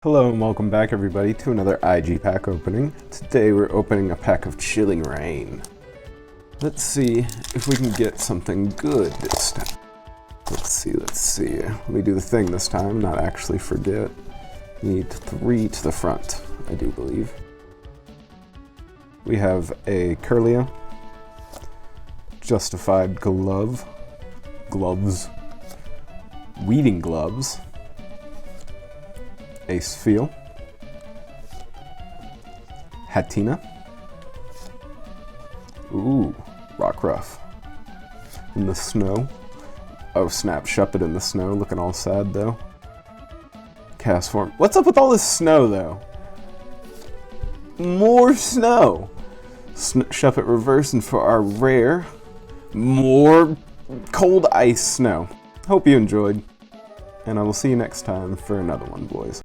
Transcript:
Hello and welcome back everybody to another IG pack opening. Today we're opening a pack of Chilling Reign. Let's see if we can get something good this time. Let's see. Let me do the thing this time, not actually forget. Need 3 to the front, I do believe. We have a Kirlia, Justified Gloves, Weeding Gloves, Ace Feel, Hatenna, ooh, Rockruff, in the snow, oh snap, Shuppet in the snow, looking all sad though, Castform, what's up with all this snow though? More snow! Shuppet reverse, and for our rare, more cold ice snow. Hope you enjoyed, and I will see you next time for another one, boys.